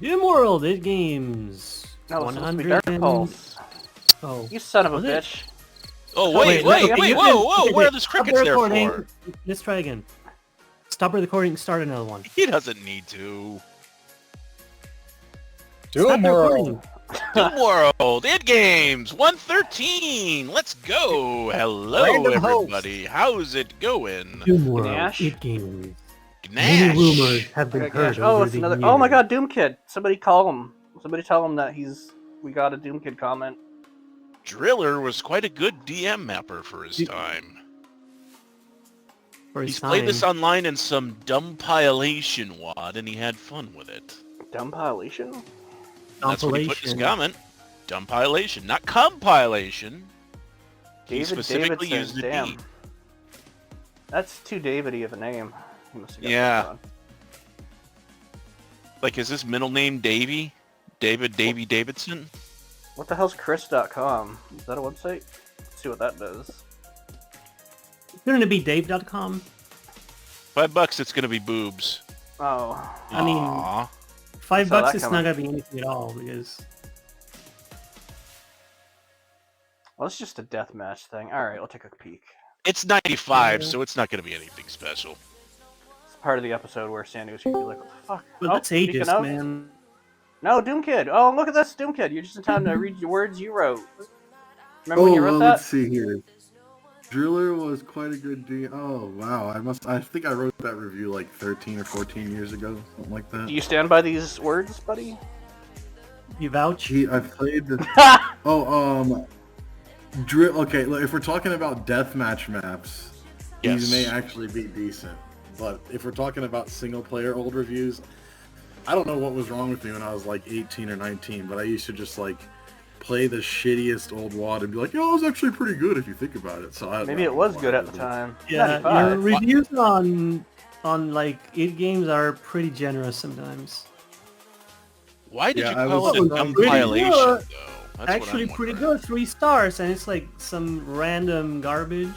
Doom World, IDGAMES. No, it's supposed to be Dark Pulse. Oh. You son of a Was it? bitch. Oh, wait, whoa, what are those crickets there for? Let's try again. Stop recording, start another one. He doesn't need to. Doom World. Doom World, IDGAMES, 113. Let's go. Hello, Random everybody. How's it going? Doom World, Gnash? IDGAMES. Gnash. Many rumors have been heard. Oh, over it's the another. years. Oh my God, Doom Kid! Somebody call him. Somebody tell him that we got a Doom Kid comment. Driller was quite a good DM mapper for his time. For his He's played time. this online in some dumpilation WAD, and he had fun with it. Dumpilation? That's what he put in his comment. Dumpilation, not compilation. He David specifically Davidson, used the damn. D. That's too David-y of a name. He must have got Yeah. that on. Like, is this middle name Davey? Davey Davidson? What the hell's Chris.com? Is that a website? Let's see what that does. Shouldn't it be Dave.com? $5, it's gonna be boobs. Oh. I mean, Aww. $5 that it's coming. not gonna be anything at all because Well, it's just a deathmatch thing. Alright, we'll take a peek. It's 95, Yeah. so it's not gonna be anything special. It's part of the episode where Sandy was gonna be like, what the fuck? but Oh, that's speaking ageist, of- man. No, Doom Kid. Oh, look at this, Doom Kid. You're just in time to read the words you wrote. Remember when you wrote that? Let's see here. Driller was quite a good D. Oh wow, I think I wrote that review like 13 or 14 years ago, something like that. Do you stand by these words, buddy? You vouch? I played the. Okay, look, if we're talking about deathmatch maps, these may actually be decent. But if we're talking about single-player old reviews, I don't know what was wrong with me when I was like 18 or 19, but I used to just like play the shittiest old WAD and be like, "Yo, it was actually pretty good if you think about it." So Maybe it was good at the time. Yeah, 95. your reviews on like IDGAMES are pretty generous sometimes. Why did Yeah, you I call was it a pretty compilation, good. though? That's Actually, what I'm pretty wondering. good. 3 stars, and it's like some random garbage.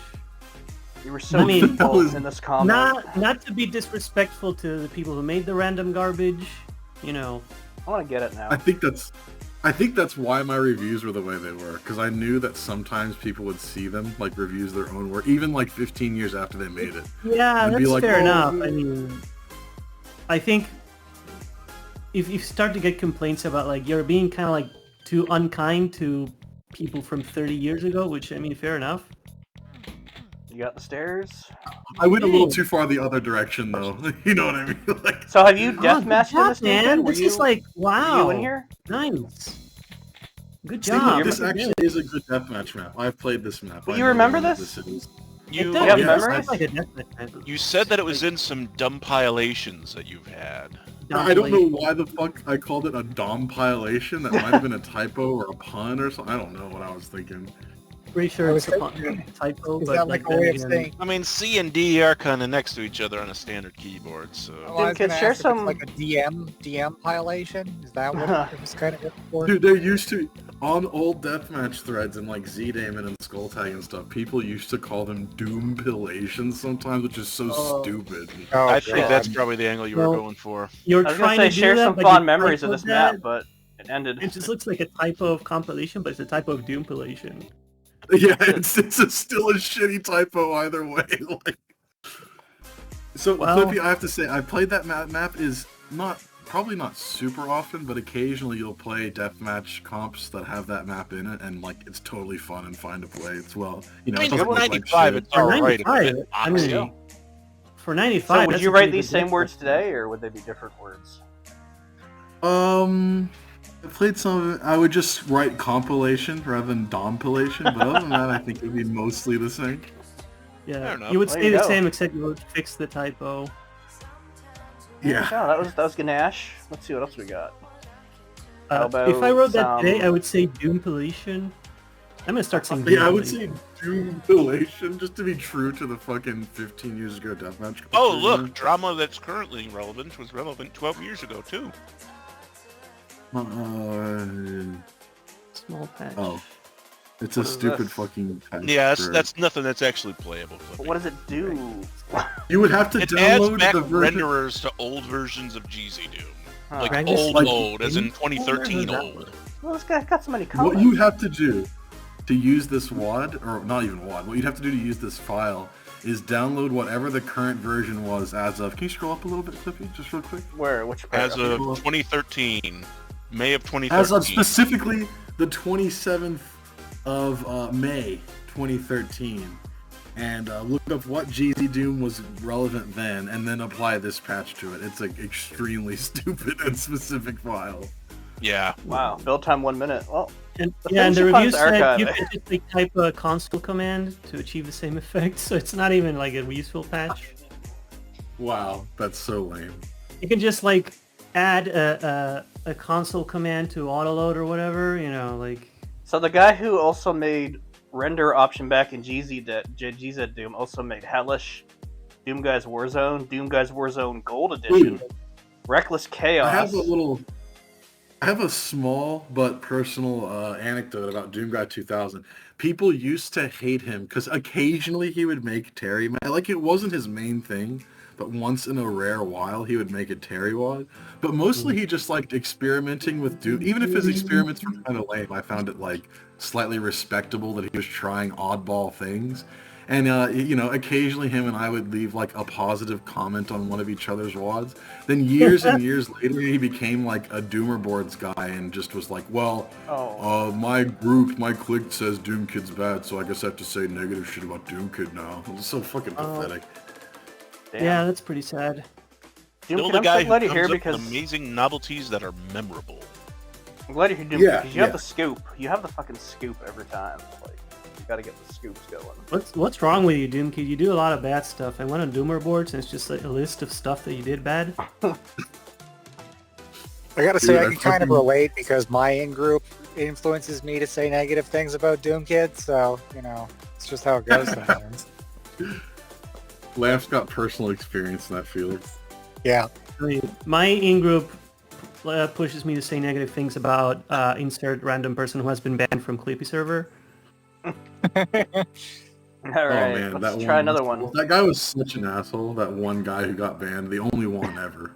You were so I mean, meaningful in this comment. Not to be disrespectful to the people who made the random garbage, you know. I want to get it now. I think that's why my reviews were the way they were, because I knew that sometimes people would see them, like reviews their own work, even like 15 years after they made it. Yeah, And be that's like, fair "Oh, enough. yeah." I mean, I think if you start to get complaints about like you're being kind of like too unkind to people from 30 years ago, which I mean, fair enough. You got the stairs. I went a little too far the other direction, though. You know what I mean? Like, So have you Oh, deathmatched good in this, job, man. Nathan? Were This you, is like were wow. you in here? Nice. Good see, look, job. this actually is a good deathmatch map. I've played this map. But I you know remember what this? is. You, Do you have yes, memories? Like a deathmatch type. you said that it was in some dumpilations that you've had. I don't know why the fuck I called it a dompilation. That might have been a typo or a pun or something. I don't know what I was thinking. Pretty sure I it's was a typo, Is but that like a then way of again- saying? I mean, C and D are kind of next to each other on a standard keyboard, so... Oh, I was Dude, gonna share ask if some- it's like a DM violation. Is that what it was kind of for? Dude, there used to on old deathmatch threads and like GZDoom and Skulltag and stuff. People used to call them doompilations sometimes, which is so Oh. stupid. Oh, I think that's God. probably the angle you were Well- going for. You're I was gonna trying say to do share that, some but fond you memories of typoed this that. map, but it ended. It just looks like a typo of compilation, but it's a typo of doompilation. Yeah, it's still a shitty typo either way. Like, so Well- Clippy, I have to say, I played that map. Map is probably not super often, but occasionally you'll play deathmatch comps that have that map in it, and like it's totally fun and fun to play. It's well, you know, I it mean, doesn't for look like 95, shit. it's alright. 95, It's I boxy. mean, for 95, So would that's you a write pretty these good same deathmatch. words today, or would they be different words? I played some of it. I would just write compilation rather than dompilation, but other than that, I think it would be mostly the same. Fair Yeah, enough. you would There say you the go. same, except you would fix the typo. Yeah. No, that was Gnash. Let's see what else we got. How If I about wrote that today, some- I would say doompilation. I'm gonna start saying Yeah, I would doompilation. say doompilation just to be true to the fucking 15 years ago deathmatch. Oh, culture, look, man. drama that's currently relevant was relevant 12 years ago, too. Small patch. Oh. It's What a is stupid this? fucking patch Yeah, for- that's nothing that's actually playable. But what does it do? You would have to It adds download back the version. renderers to old versions of GZDoom. Huh. Like Magnus, old, like, old, as in 2013 old. Well, this guy got so many comments. What you have to do to use this WAD, or not even WAD, what you'd have to do to use this file is download whatever the current version was as of. Can you scroll up a little bit, Clippy, just real quick? Where? Which As paragraph? of 2013, May of 2013. As of specifically the 27th of May 2013. And look up what GZDoom was relevant then, and then apply this patch to it. It's an extremely stupid and specific file. Yeah. Wow, build time 1 minute. Well, And The yeah, and the thing she review finds said archive. you could just like, type a console command to achieve the same effect, so it's not even like a useful patch. Wow, that's so lame. You can just like add a console command to autoload or whatever, you know, like. so the guy who also made render option back in GZDoom also made Hellish, Doom Guys Warzone, Doom Guys Warzone Gold Edition, Reckless Chaos. I have a small but personal anecdote about Doom Guy 2000. People used to hate him because occasionally he would make Terry mad. Like, it wasn't his main thing, but once in a rare while he would make a Terry wad. But mostly he just liked experimenting with Doom. Even if his experiments were kind of lame, I found it like slightly respectable that he was trying oddball things. And, you know, occasionally him and I would leave, like, a positive comment on one of each other's wads. Then years and years later, he became, like, a Doomer Boards guy and just was like, well, my clique says Doom Kid's bad, so I guess I have to say negative shit about Doom Kid now. It's so fucking pathetic. Damn. Yeah, that's pretty sad. Doom Still Kid, the I'm guy so glad who you're here comes up because with amazing novelties that are memorable. I'm glad you're here, Doom, Yeah, because you have yeah. the scoop. You have the fucking scoop every time. Like, you gotta get the scoops going. What's wrong with you, Doom Kid? You do a lot of bad stuff. I went on Doomer boards and it's just like a list of stuff that you did bad. I gotta say, Dude, I I can kind of fucking- relate because my in-group influences me to say negative things about Doom Kid, so, you know, it's just how it goes sometimes. Laugh's got personal experience in that field. Yeah. I mean, my in-group pushes me to say negative things about insert random person who has been banned from Clippy server. All right, Oh man, let's that try one. another one. That guy was such an asshole. That one guy who got banned, the only one ever,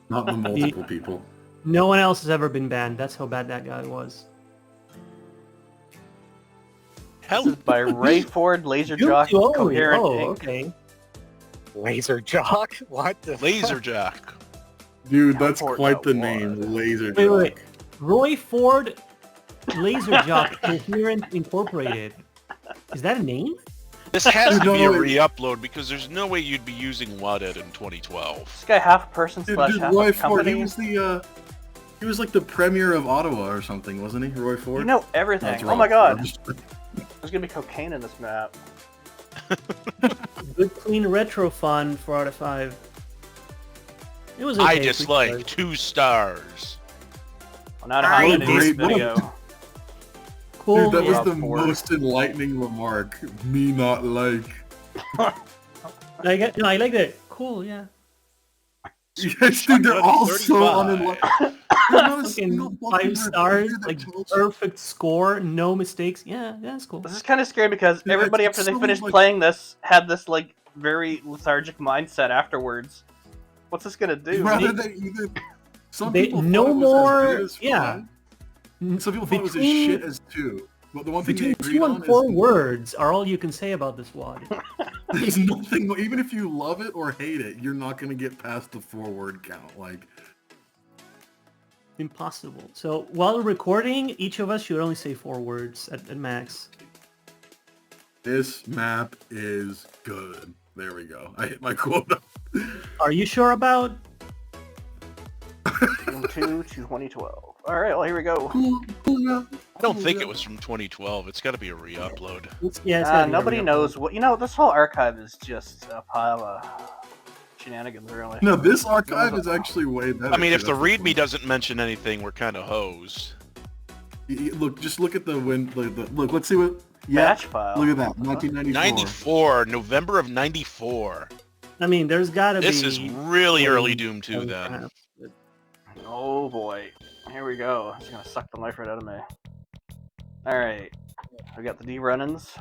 not the multiple people. No one else has ever been banned. That's how bad that guy was. This is by Ray Ford, Laser Doom Jock, Kid only. Coherent Oh, Inc. okay. Laser Jock? What the Laserjack. Dude, that's Hellport.wad. quite the name, Laser Wait, Jock. wait. Roy Ford, Laser Jock, Coherent Incorporated. Is that a name? This has to No, be a no, re-upload because there's no way you'd be using WADED in 2012. This guy half person Dude, slash half Roy a Ford, company. he was like the premier of Ottawa or something, wasn't he, Roy Ford? You know everything. That's Oh wrong. my god. I'm just- There's gonna be cocaine in this map. Good clean retro fun for out of 5. It was okay. I 3 dislike stars. 2 stars. Well, now to how What to a do this great- what a- video. Cool. Dude, that was yeah. the most enlightening remark. Me not like. I like that. Cool, yeah. Yes, dude, they're all so 35. unenlightened. There's not a single Fucking fucking 5 stars, review that like tells- perfect score, no mistakes. Yeah, that's cool. This is kind of scary because Dude, everybody it's after they so, finished like- playing this had this like very lethargic mindset afterwards. What's this gonna do? Rather than either. Some They- people no thought it was more- as good as yeah. 5. Some people thought it was as Between- shit as 2. But the one thing they Between agreed 2 on and 4 is words are all you can say about this WAD. there's nothing. Even if you love it or hate it, you're not gonna get past the 4-word count. Like, Impossible. So while recording, each of us should only say 4 words at max. this map is good. There we go. I hit my quota. Are you sure about? Doom 2 2012. All right, well here we go. I don't think it was from 2012. It's got to be a re-upload. Yeah, it's gotta be Nobody every knows what. You know, this whole archive is just a pile of shenanigans, really. No, this archive is actually way better. I mean, if too. the That's README doesn't mention anything, we're kind of hosed. Look, just look at the look. Let's see what. Yeah, Batch file. look at that. 1994. 94, November of 94. I mean, there's gotta be. This is really early Doom 2 then. Oh boy. Here we go. It's gonna suck the life right out of me. Alright. We got the D run-ins.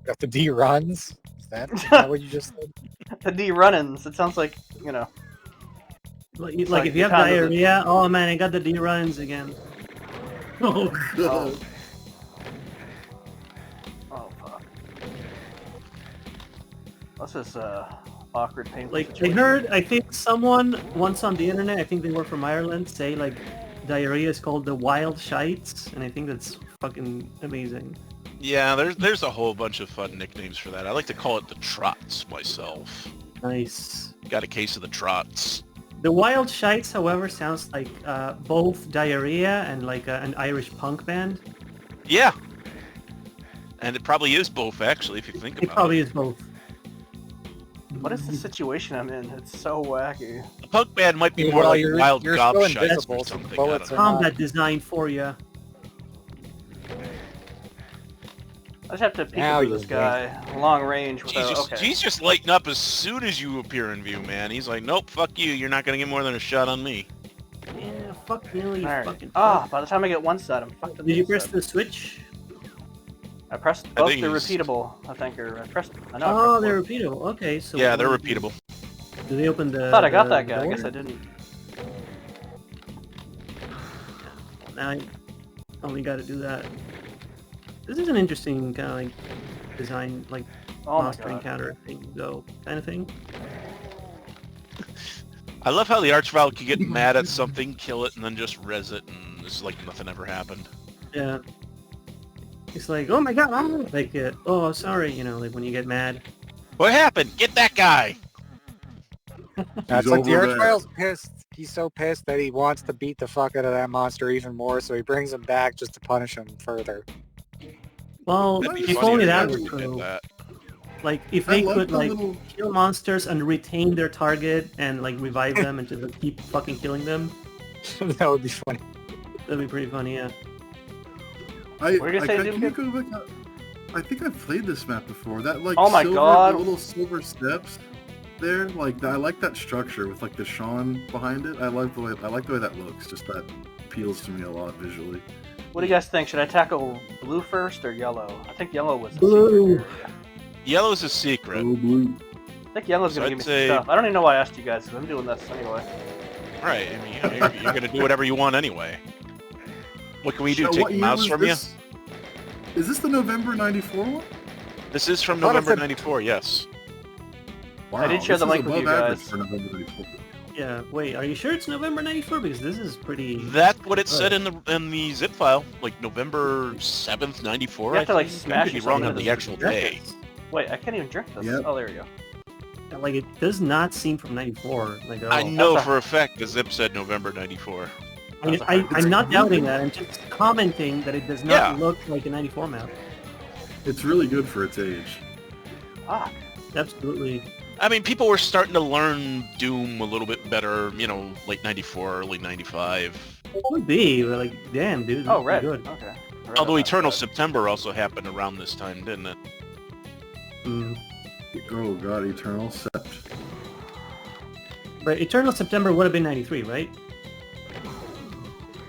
Got the D runs. Is that what you just said? The D run-ins. It sounds like, you know. Like like if you have you found diarrhea, oh man, I got the D runs again. Oh god. Oh fuck. This is awkward, painful Like situation. I think someone once on the internet, I think they were from Ireland, say like diarrhea is called the wild shites, and I think that's fucking amazing. Yeah, there's a whole bunch of fun nicknames for that. I like to call it the trots myself. Nice. Got a case of the trots. The wild shites, however, sounds like both diarrhea and like an Irish punk band. Yeah. And it probably is both, actually, if you think about it. It probably is both. What is the situation I'm in? It's so wacky. The punk band might be Yeah, more well, like you're wild still gobshites invisible, or so something. bullets I are don't know. Combat designed for you. I just have to peek Now at you're this guy. Long range He's without... just, okay. he's just lighting up as soon as you appear in view, man. He's like, nope, fuck you. You're not going to get more than a shot on me. Yeah, fuck you, you Alright. fucking Ah, fuck. by the time I get one set, I'm fucked up. Did you the press set. the switch? I pressed I both think the he's- repeatable, I think, or I pressed... I know I Oh, pressed they're both. repeatable. Okay, so... Yeah, they're repeatable. Do they open the... I thought I got the that guy. I door? guess I didn't. Now I only got to do that. This is an interesting kind of like design, like Oh my monster god. encounter thing, go kind of thing. I love how the Archvile can get mad at something, kill it, and then just res it, and it's like nothing ever happened. Yeah. It's like, oh my god, oh, like, oh, sorry, you know, like when you get mad. What happened? Get that guy! That's like the over there. Archvile's pissed. He's so pissed that he wants to beat the fuck out of that monster even more, so he brings him back just to punish him further. Well, That'd be if funny only if that they were actually did true. that. Like, if I they love could, the like, little- kill monsters and retain their target and, like, revive them and just keep fucking killing them, That would be funny. that'd be pretty funny, yeah. What are you gonna say, can you Doom? go back? I think I've played this map before. That like Oh my silver, God. the little silver steps there. Like I like that structure with like the Sean behind it. I like the way that looks. Just that appeals to me a lot visually. What do you guys think? Should I tackle blue first or yellow? I think yellow was the Blue. secret area. Yellow's a secret. Oh, blue. I think yellow's So gonna I'd give me say- some stuff. I don't even know why I asked you guys, because I'm doing this anyway. Right, I mean, you're going to do whatever you want anyway. What can we do? What Take the year mouse was from you? this? Is this the November '94 one? This is from I thought it November said- '94, yes. Wow, I did share the this is link with you above average guys. for November '94. Yeah, wait, are you sure it's November 94? Because this is pretty... That's what it said in the zip file, like November 7th, '94. You have to, like, I smash could be it wrong something on to the the actual day. Wait, I can't even drink this. Yep. Oh, there you go. Like, it does not seem from 94. Like, at I all. know That's a- for a fact the zip said November '94. I'm not doubting that. I'm just commenting that it does not Yeah. look like a 94 map. It's really good for its age. Fuck. Absolutely. I mean, people were starting to learn Doom a little bit better, you know, late '94, early '95. It would be, but like, damn, dude. Oh, that's red. Good. Okay. Red Although on that Eternal side. September also happened around this time, didn't it? Mm. Oh god, Eternal Sept. But Eternal September would have been 93, right?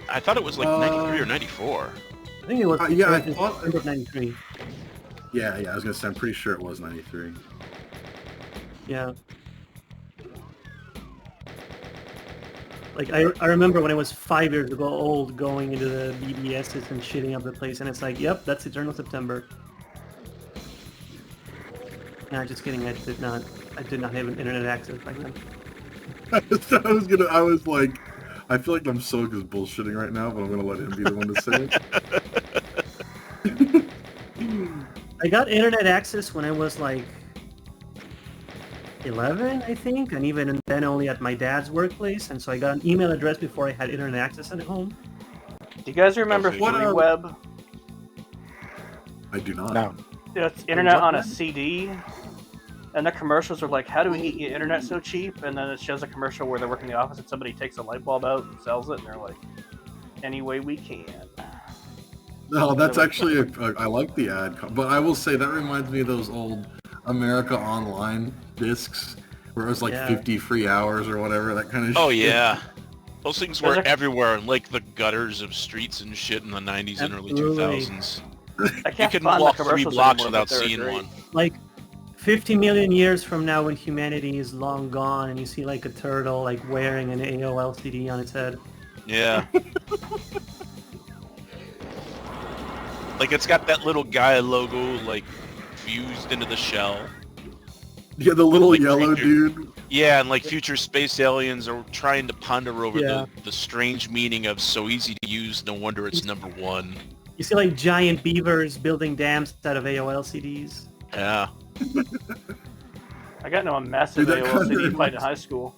I thought it was like 93 or 94. I think it was yeah, I Eternal thought- September of 93. Yeah, I was gonna say I'm pretty sure it was '93. Yeah. Like, I remember when I was 5 years ago old going into the BBSs and shitting up the place, and it's like, yep, that's Eternal September. Nah, just kidding. I did not have an internet access back then. I was like, I feel like I'm so just bullshitting right now, but I'm gonna let him be the one to say it. I got internet access when I was like 11, I think, and even then only at my dad's workplace, and so I got an email address before I had internet access at home. Do you guys remember Okay. What, Free Web? I do not. No. It's internet what on a web? CD. And the commercials are like, how do we get you internet so cheap? And then it shows a commercial where they're working in the office and somebody takes a light bulb out and sells it, and they're like, any way we can. No, that's actually I like the ad, but I will say that reminds me of those old America Online discs where it was like Yeah. 50 free hours or whatever, that kind of Oh shit. yeah. Those things were Those are- everywhere, like the gutters of streets and shit in the 90s and early Absolutely. 2000s. I You can't can find the walk 3 commercials blocks anymore, without but they're seeing great. one. Like 50 million years from now, when humanity is long gone, and you see like a turtle like wearing an AOL CD on its head. Yeah. Like it's got that little guy logo like fused into the shell. Yeah, the little Like yellow future- dude. Yeah, and like future space aliens are trying to ponder over Yeah. the strange meaning of so easy to use, no wonder it's number 1. You see like giant beavers building dams out of AOL CDs. Yeah. I got into a massive Dude, that AOL kinda CD fight in reminds- high school.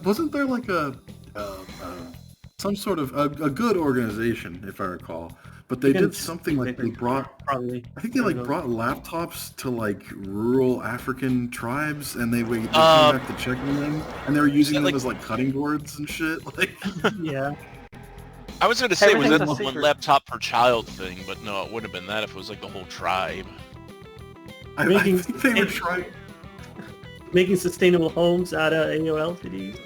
Wasn't there like some sort of a good organization, if I recall, but they did something like they brought. Probably. I think they like brought laptops to like rural African tribes, and they came Um, back to check on them, and they were using that, them like- as like cutting boards and shit. Like, Yeah. I was gonna say, was that Everything's the a one secret. laptop per child thing, but no, it wouldn't have been that if it was like the whole tribe. I Making- think they were trying. Making sustainable homes out of AOL CDs.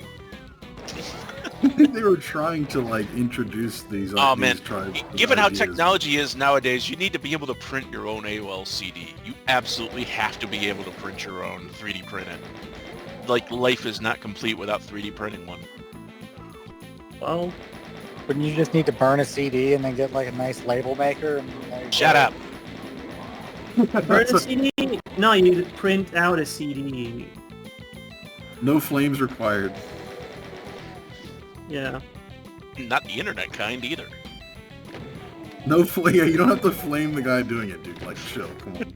I think they were trying to like introduce these. Oh these man, tribes with given how ideas. technology is nowadays, you need to be able to print your own AOL CD. You absolutely have to be able to print your own, 3D print it. Like, life is not complete without 3D printing one. Well, Wouldn't you just need to burn a CD and then get like a nice label maker? And there you Shut go? up. burn a CD? No, you print out a CD. No flames required. Yeah. Not the internet kind either. No flame. Yeah, you don't have to flame the guy doing it, dude. Like, chill. Come on.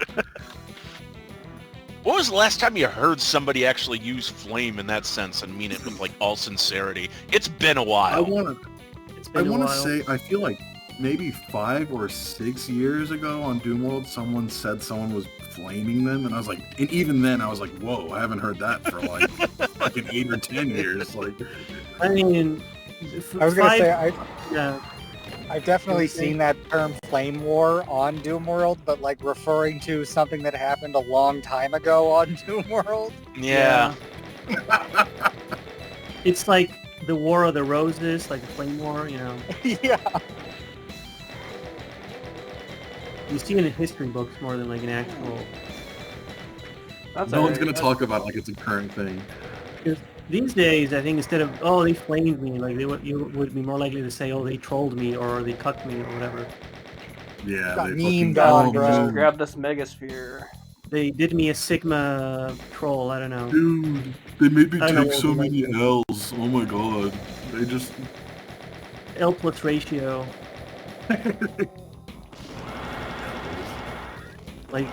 What was the last time you heard somebody actually use flame in that sense and mean it with like all sincerity? It's been a I while. want to. It's I been a want to while. say. I feel like maybe 5 or 6 years ago on Doom World, someone said someone was flaming them, and I was like, and even then, I was like, whoa, I haven't heard that for like fucking 8 or 10 years. Like, I mean, I was gonna five- say yeah. I've definitely Okay. seen that term flame war on Doom World, but like referring to something that happened a long time ago on Doom World. Yeah. It's like the War of the Roses, like the Flame War, you know. Yeah. You see it in history books more than like an actual... That's no one's alright. gonna talk about it like it's a current thing. These days, I think instead of, oh, they flamed me, like you would be more likely to say, oh, they trolled me or they cut me or whatever. Yeah, Got they memed fucking on, oh, bro. man. Grab this megasphere. They did me a Sigma troll, I don't know. Dude, they made me I know take what so you many L's. Oh my god. They just. L plus ratio. Like,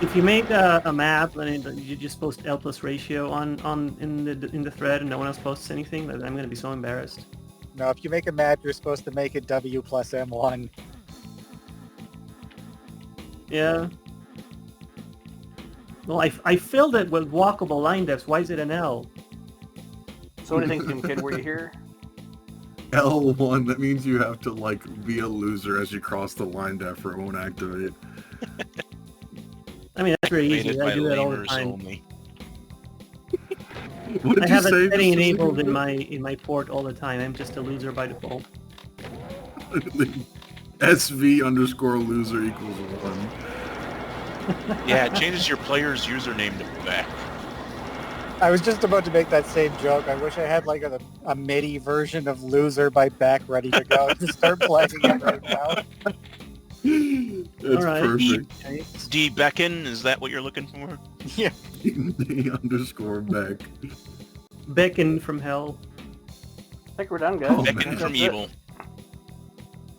if you make a map and you just post L plus ratio in the thread and no one else posts anything, then I'm gonna be so embarrassed. No, if you make a map, you're supposed to make it W plus M1. Yeah. Well, I filled it with walkable line depths. Why is it an L? So what do you think, Doom Kid? Were you here? L1, that means you have to, like, be a loser as you cross the line depth or it won't activate. I mean, that's very easy. Rated I by do that all the lamers time. only. What did I you have say? that setting Mr. enabled in Ziggler? my port all the time. I'm just a loser by default. SV underscore loser equals 1. Yeah, it changes your player's username to Beck. I was just about to make that same joke. I wish I had like a MIDI version of Loser by Beck ready to go to start playing it right now. That's Alright. perfect. Okay. D. Becken, is that what you're looking for? Yeah. D underscore back. Beckon from hell. I think we're done, guys. Oh, Becken man. from That's it. Evil.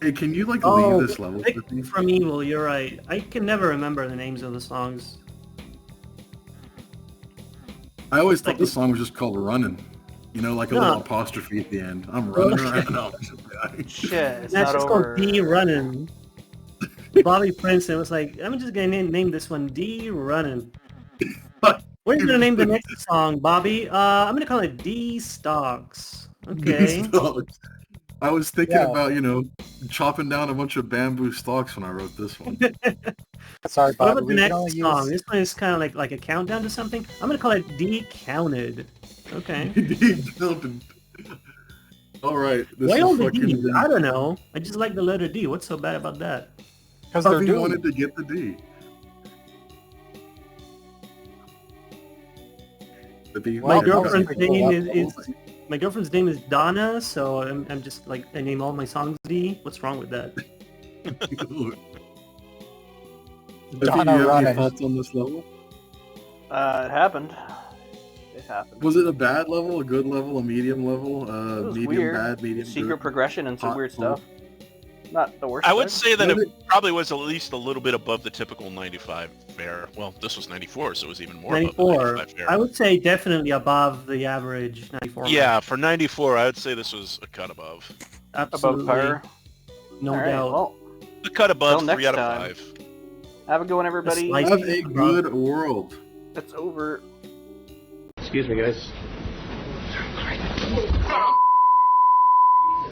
Hey, can you, like, Oh, leave this level? with me? Beckon from Evil, you're right. I can never remember the names of the songs. I always thought Like- the song was just called Running. You know, like a No. little apostrophe at the end. I'm running Okay. around. No. Shit, it's That's not just over. called D Runnin'. Bobby Princeton was like, I'm just gonna name this one D Runnin'. What are you gonna name the next song, Bobby? I'm gonna call it D Stocks. Okay. These dogs. I was thinking Yeah. about, you know, chopping down a bunch of bamboo stalks when I wrote this one. Sorry, What Bobby. about the We can next only song? use... This one is kind of like a countdown to something. I'm gonna call it D Counted. Okay. All right. This Why is all the fucking D's? I don't know. I just like the letter D. What's so bad about that? Because they're Puffy doomed. wanted to get the D. Well, My girlfriend's most people name love is my girlfriend's name is Donna, so I'm just like I name all my songs D. What's wrong with that? Donna you have any running. thoughts on this level? It happened. It happened. Was it a bad level, a good level, a medium level, It was medium weird. bad, medium Secret good? progression and some hot, weird cold? stuff. Not the worst. I would thing. say that What it probably was at least a little bit above the typical 95 fare. Well, this was 94, so it was even more above the 94. 95 fare. I would say definitely above the average 94. Yeah, for 94, I would say this was a cut above. Absolutely. Above par. No All right, doubt. well, A cut above Till 3 out next of time. 5. have a good one, everybody. Slice- Have a good world. It's over. Excuse me, guys.